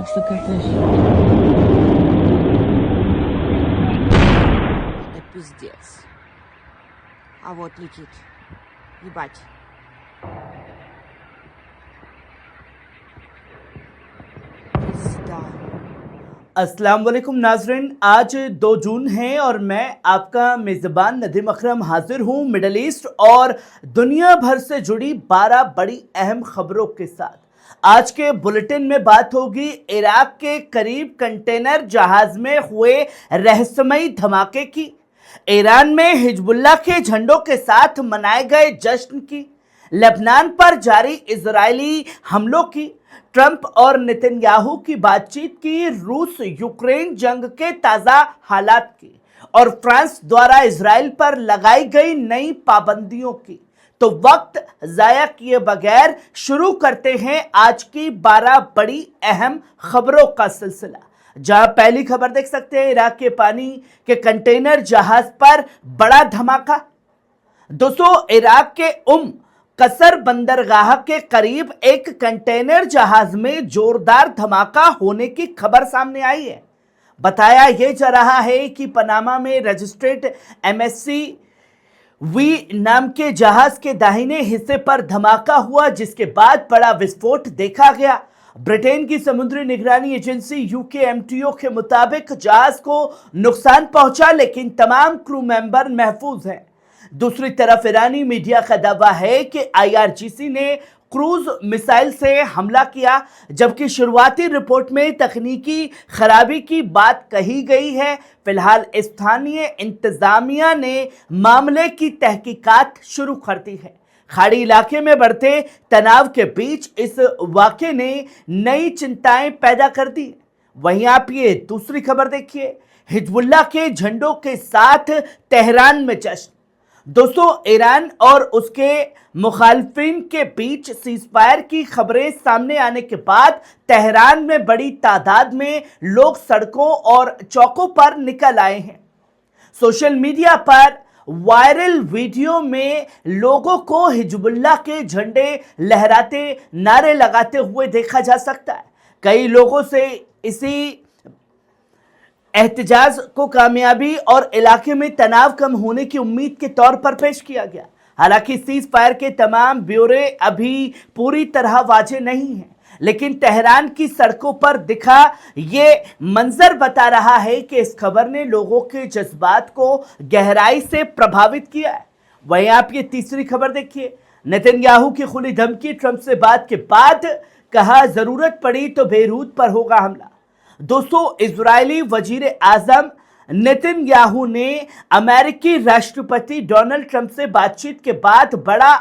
Так что это пиздец. А вот летит. Ебать. Пизда. अस्सलाम वालेकुम नाजरीन, आज 2 जून है और मैं आपका मेज़बान नदीम अकरम हाजिर हूँ मिडल ईस्ट और दुनिया भर से जुड़ी 12 बड़ी अहम खबरों के साथ। आज के बुलेटिन में बात होगी इराक के करीब कंटेनर जहाज में हुए रहस्यमयी धमाके की, ईरान में हिजबुल्लाह के झंडों के साथ मनाए गए जश्न की, लेबनान पर जारी इजरायली हमलों की, ट्रंप और नेतन्याहू की बातचीत की, रूस यूक्रेन जंग के ताजा हालात की और फ्रांस द्वारा इजराइल पर लगाई गई नई पाबंदियों की। तो वक्त जाया किए बगैर शुरू करते हैं आज की 12 बड़ी अहम खबरों का सिलसिला। जहां पहली खबर देख सकते हैं, इराक के पानी के कंटेनर जहाज पर बड़ा धमाका। दोस्तों, इराक के कसर बंदरगाह के करीब एक कंटेनर जहाज में जोरदार धमाका होने की खबर सामने आई है। बताया यह जा रहा है कि पनामा में रजिस्ट्रेड MSC वी नाम के जहाज के दाहिने हिस्से पर धमाका हुआ, जिसके बाद बड़ा विस्फोट देखा गया। ब्रिटेन की समुद्री निगरानी एजेंसी UKMTO के मुताबिक जहाज को नुकसान पहुंचा, लेकिन तमाम क्रू मेंबर महफूज हैं। दूसरी तरफ ईरानी मीडिया का दावा है कि IRGC ने क्रूज मिसाइल से हमला किया, जबकि शुरुआती रिपोर्ट में तकनीकी खराबी की बात कही गई है। फिलहाल स्थानीय इंतजामिया ने मामले की तहकीकात शुरू कर दी है। खाड़ी इलाके में बढ़ते तनाव के बीच इस वाक़े ने नई चिंताएं पैदा कर दी। वहीं आप ये दूसरी खबर देखिए, हिजबुल्लाह के झंडों के साथ तेहरान में जश्न। दोस्तों, ईरान और उसके मुखालफिन के बीच सीज़फायर की खबरें सामने आने के बाद तेहरान में बड़ी तादाद में लोग सड़कों और चौकों पर निकल आए हैं। सोशल मीडिया पर वायरल वीडियो में लोगों को हिजबुल्लाह के झंडे लहराते, नारे लगाते हुए देखा जा सकता है। कई लोगों से इसी एहतजाज को कामयाबी और इलाके में तनाव कम होने की उम्मीद के तौर पर पेश किया गया। हालांकि सीज फायर के तमाम ब्यौरे अभी पूरी तरह वाजे नहीं हैं, लेकिन तेहरान की सड़कों पर दिखा ये मंजर बता रहा है कि इस खबर ने लोगों के जज्बात को गहराई से प्रभावित किया है। वहीं आप ये तीसरी खबर देखिए, नेतन्याहू की खुली धमकी, ट्रंप से बात के बाद कहा जरूरत पड़ी तो बेरूत पर होगा हमला। दोस्तों, इजरायली वजीर आजम नेतन्याहू ने अमेरिकी राष्ट्रपति डोनाल्ड ट्रंप से बातचीत के बाद बड़ा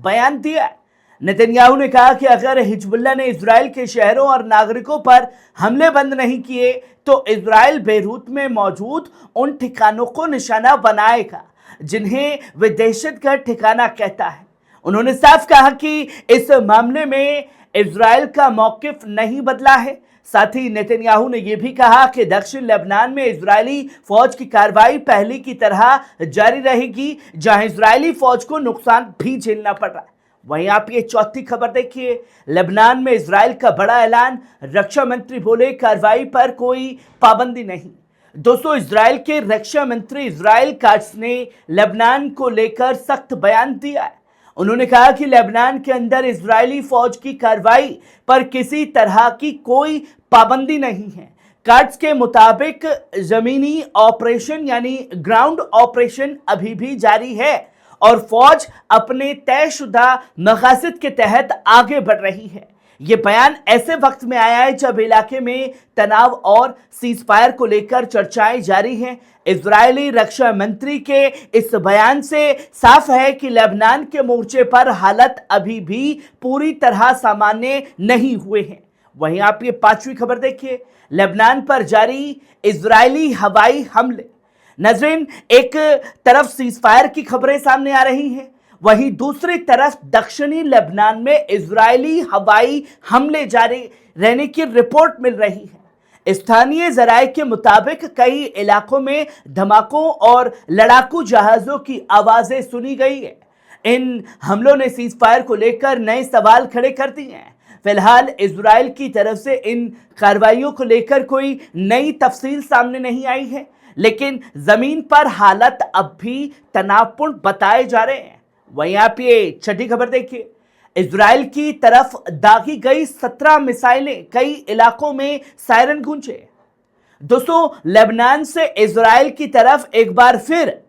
बयान दिया है। नेतन्याहू ने कहा कि अगर हिजबुल्लाह ने इजराइल के शहरों और नागरिकों पर हमले बंद नहीं किए तो इजराइल बेरूत में मौजूद उन ठिकानों को निशाना बनाएगा जिन्हें वे दहशतगर्द ठिकाना कहता है। उन्होंने साफ कहा कि इस मामले में इजराइल का मौकिफ नहीं बदला है। साथ ही नेतन्याहू ने यह भी कहा कि दक्षिण लेबनान में इजरायली फौज की कार्रवाई पहले की तरह जारी रहेगी, जहां इजरायली फौज को नुकसान भी झेलना पड़ रहा है। वहीं आप ये चौथी खबर देखिए, लेबनान में इजराइल का बड़ा ऐलान, रक्षा मंत्री बोले कार्रवाई पर कोई पाबंदी नहीं। दोस्तों, इजराइल के रक्षा मंत्री इजराइल काट्स ने लेबनान को लेकर सख्त बयान दिया है। उन्होंने कहा कि लेबनान के अंदर इजरायली फौज की कार्रवाई पर किसी तरह की कोई पाबंदी नहीं है। काट्स के मुताबिक जमीनी ऑपरेशन यानी ग्राउंड ऑपरेशन अभी भी जारी है और फौज अपने तयशुदा मकासद के तहत आगे बढ़ रही है। ये बयान ऐसे वक्त में आया है जब इलाके में तनाव और सीज़फायर को लेकर चर्चाएं जारी हैं। इजरायली रक्षा मंत्री के इस बयान से साफ है कि लेबनान के मोर्चे पर हालत अभी भी पूरी तरह सामान्य नहीं हुए हैं। वहीं आप ये पांचवी खबर देखिए, लेबनान पर जारी इजरायली हवाई हमले। नजरीन, एक तरफ सीज़फायर की खबरें सामने आ रही हैं, वहीं दूसरी तरफ दक्षिणी लेबनान में इजरायली हवाई हमले जारी रहने की रिपोर्ट मिल रही है। स्थानीय जराये के मुताबिक कई इलाकों में धमाकों और लड़ाकू जहाजों की आवाजें सुनी गई है। इन हमलों ने सीज़फायर को लेकर नए सवाल खड़े कर दिए हैं। फिलहाल इजराइल की तरफ से इन कार्रवाइयों को लेकर कोई नई तफसील सामने नहीं आई है, लेकिन जमीन पर हालात अब भी तनावपूर्ण बताए जा रहे हैं। वहीं आप ये छठी खबर देखिए, इजराइल की तरफ दागी गई 17 मिसाइलें, कई इलाकों में सायरन गूंजे। दोस्तों, लेबनान से इजराइल की तरफ एक बार फिर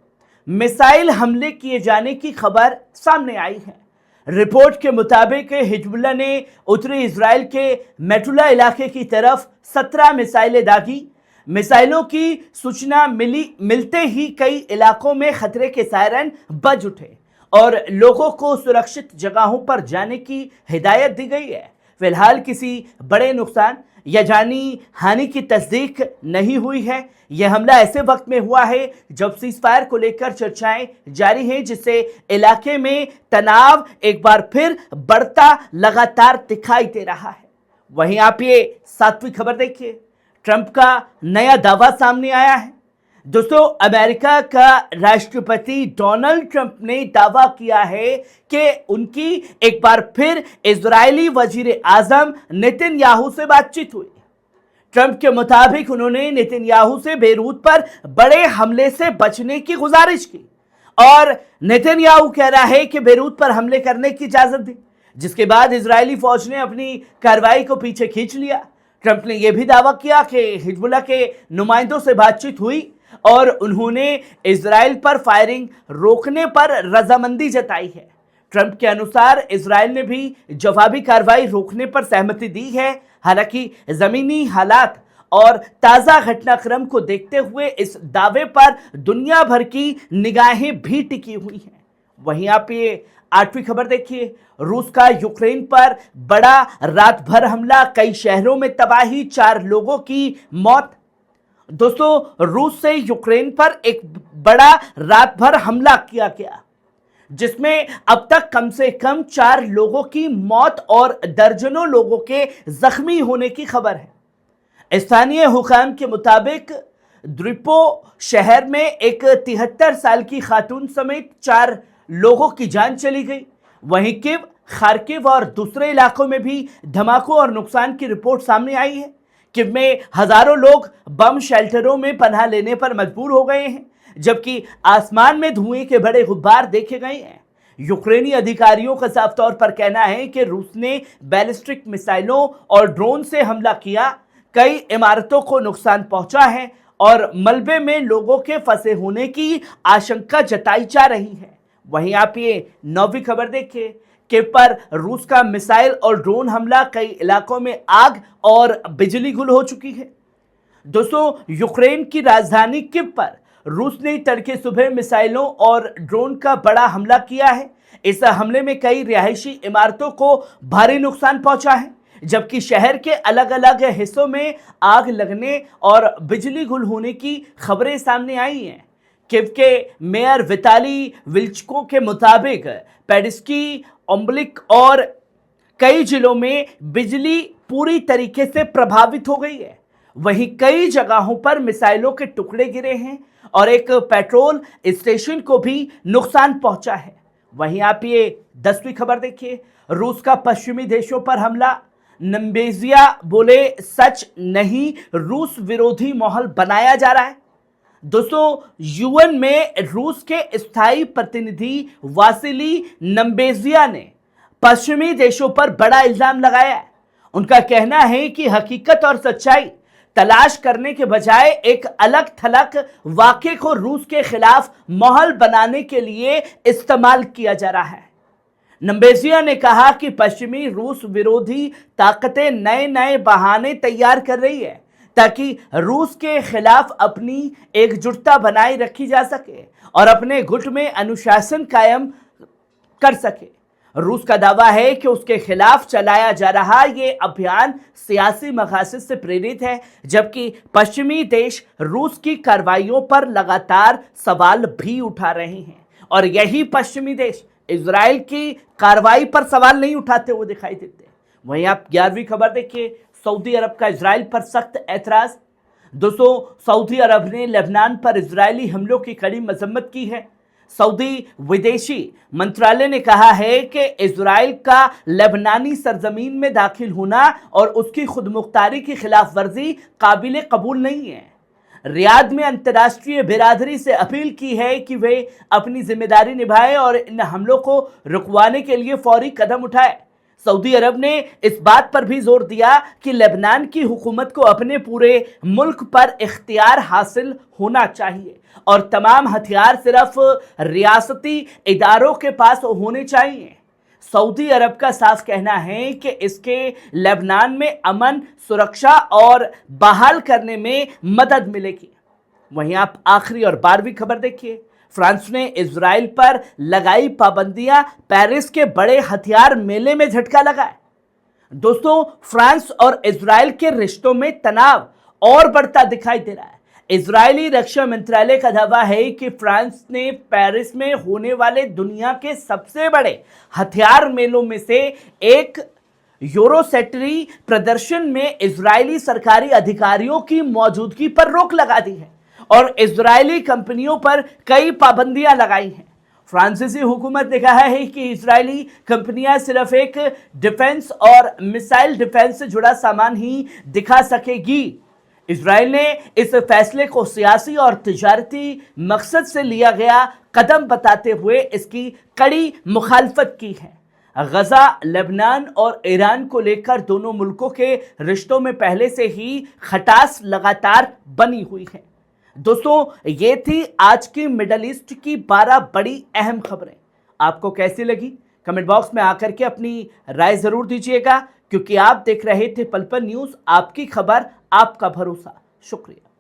मिसाइल हमले किए जाने की खबर सामने आई है। रिपोर्ट के मुताबिक हिजबुल्लाह ने उत्तरी इजराइल के मेटुला इलाके की तरफ 17 मिसाइलें दागी। मिसाइलों की सूचना मिलते ही कई इलाकों में खतरे के सायरन बज उठे और लोगों को सुरक्षित जगहों पर जाने की हिदायत दी गई है। फिलहाल किसी बड़े नुकसान या जानी हानि की तस्दीक नहीं हुई है। यह हमला ऐसे वक्त में हुआ है जब सीज़फायर को लेकर चर्चाएं जारी हैं, जिससे इलाके में तनाव एक बार फिर बढ़ता लगातार दिखाई दे रहा है। वहीं आप ये 7वीं खबर देखिए, ट्रंप का नया दावा सामने आया है। दोस्तों, अमेरिका का राष्ट्रपति डोनाल्ड ट्रंप ने दावा किया है कि उनकी एक बार फिर इजरायली वजीर आजम नेतन्याहू से बातचीत हुई। ट्रंप के मुताबिक उन्होंने नेतन्याहू से बेरूत पर बड़े हमले से बचने की गुजारिश की और नेतन्याहू कह रहा है कि बेरूत पर हमले करने की इजाजत दी, जिसके बाद इजरायली फौज ने अपनी कार्रवाई को पीछे खींच लिया। ट्रंप ने यह भी दावा किया कि हिजबुल्लाह के नुमाइंदों से बातचीत हुई और उन्होंने इजराइल पर फायरिंग रोकने पर रजामंदी जताई है। ट्रंप के अनुसार इजराइल ने भी जवाबी कार्रवाई रोकने पर सहमति दी है। हालांकि जमीनी हालात और ताज़ा घटनाक्रम को देखते हुए इस दावे पर दुनिया भर की निगाहें भी टिकी हुई हैं। वहीं आप ये 8वीं खबर देखिए, रूस का यूक्रेन पर बड़ा रात भर हमला, कई शहरों में तबाही, 4 लोगों की मौत। दोस्तों, रूस से यूक्रेन पर एक बड़ा रात भर हमला किया गया, जिसमें अब तक कम से कम 4 लोगों की मौत और दर्जनों लोगों के जख्मी होने की खबर है। स्थानीय हुकाम के मुताबिक द्रिपो शहर में एक 73 साल की खातून समेत 4 लोगों की जान चली गई। वहीं किव, खार्किव और दूसरे इलाकों में भी धमाकों और नुकसान की रिपोर्ट सामने आई है। किव में हजारों लोग बम शेल्टरों में पनाह लेने पर मजबूर हो गए हैं, जबकि आसमान में धुएं के बड़े गुब्बार देखे गए हैं। यूक्रेनी अधिकारियों का साफ तौर पर कहना है कि रूस ने बैलिस्टिक मिसाइलों और ड्रोन से हमला किया, कई इमारतों को नुकसान पहुंचा है और मलबे में लोगों के फंसे होने की आशंका जताई जा रही है। वहीं आप ये 9वीं खबर देखिए, किव पर रूस का मिसाइल और ड्रोन हमला, कई इलाकों में आग और बिजली गुल हो चुकी है। दोस्तों, यूक्रेन की राजधानी किव पर रूस ने तड़के सुबह मिसाइलों और ड्रोन का बड़ा हमला किया है। इस हमले में कई रिहायशी इमारतों को भारी नुकसान पहुंचा है, जबकि शहर के अलग अलग हिस्सों में आग लगने और बिजली गुल होने की खबरें सामने आई हैं। किव के मेयर विताली विल्चको के मुताबिक पेडिस्की, ओम्बलिक और कई जिलों में बिजली पूरी तरीके से प्रभावित हो गई है। वहीं कई जगहों पर मिसाइलों के टुकड़े गिरे हैं और एक पेट्रोल स्टेशन को भी नुकसान पहुंचा है। वहीं आप ये 10वीं खबर देखिए, रूस का पश्चिमी देशों पर हमला, नंबेजिया बोले सच नहीं, रूस विरोधी माहौल बनाया जा रहा है। दोस्तों, यूएन में रूस के स्थायी प्रतिनिधि वासिली नंबेजिया ने पश्चिमी देशों पर बड़ा इल्जाम लगाया है। उनका कहना है कि हकीकत और सच्चाई तलाश करने के बजाय एक अलग थलग वाक़े को रूस के खिलाफ माहौल बनाने के लिए इस्तेमाल किया जा रहा है। नंबेजिया ने कहा कि पश्चिमी रूस विरोधी ताकतें नए नए बहाने तैयार कर रही है ताकि रूस के खिलाफ अपनी एकजुटता बनाए रखी जा सके और अपने गुट में अनुशासन कायम कर सके। रूस का दावा है कि उसके खिलाफ चलाया जा रहा ये अभियान सियासी मकासद से प्रेरित है, जबकि पश्चिमी देश रूस की कार्रवाइयों पर लगातार सवाल भी उठा रहे हैं और यही पश्चिमी देश इजराइल की कार्रवाई पर सवाल नहीं उठाते हुए दिखाई देते। वहीं आप 11वीं खबर देखिए, सऊदी अरब का इजराइल पर सख्त ऐतराज। दोस्तों, सऊदी अरब ने लेबनान पर इजरायली हमलों की कड़ी मजम्मत की है। सऊदी विदेशी मंत्रालय ने कहा है कि इजराइल का लेबनानी सरजमीन में दाखिल होना और उसकी खुदमुख्तारी की खिलाफ वर्जी काबिल कबूल नहीं है। रियाद में अंतर्राष्ट्रीय बिरादरी से अपील की है कि वे अपनी जिम्मेदारी निभाए और इन हमलों को रुकवाने के लिए फौरी कदम उठाए। सऊदी अरब ने इस बात पर भी जोर दिया कि लेबनान की हुकूमत को अपने पूरे मुल्क पर इख्तियार हासिल होना चाहिए और तमाम हथियार सिर्फ रियासती इदारों के पास होने चाहिए। सऊदी अरब का साफ कहना है कि इसके लेबनान में अमन, सुरक्षा और बहाल करने में मदद मिलेगी। वहीं आप आखिरी और 12वीं खबर देखिए। फ्रांस ने इजराइल पर लगाई पाबंदियां, पेरिस के बड़े हथियार मेले में झटका लगा है। दोस्तों, फ्रांस और इजराइल के रिश्तों में तनाव और बढ़ता दिखाई दे रहा है। इजरायली रक्षा मंत्रालय का दावा है कि फ्रांस ने पेरिस में होने वाले दुनिया के सबसे बड़े हथियार मेलों में से एक यूरोसेटरी प्रदर्शन में इजरायली सरकारी अधिकारियों की मौजूदगी पर रोक लगा दी है और इजरायली कंपनियों पर कई पाबंदियां लगाई हैं। फ्रांसीसी हुकूमत ने कहा है कि इजरायली कंपनियां सिर्फ एक डिफेंस और मिसाइल डिफेंस से जुड़ा सामान ही दिखा सकेगी। इजराइल ने इस फैसले को सियासी और तिजारती मकसद से लिया गया कदम बताते हुए इसकी कड़ी मुखालफत की है। गजा, लेबनान और ईरान को लेकर दोनों मुल्कों के रिश्तों में पहले से ही खटास लगातार बनी हुई है। दोस्तों, ये थी आज की मिडल ईस्ट की 12 बड़ी अहम खबरें। आपको कैसी लगी? कमेंट बॉक्स में आकर के अपनी राय जरूर दीजिएगा, क्योंकि आप देख रहे थे पल पल न्यूज़, आपकी खबर, आपका भरोसा। शुक्रिया।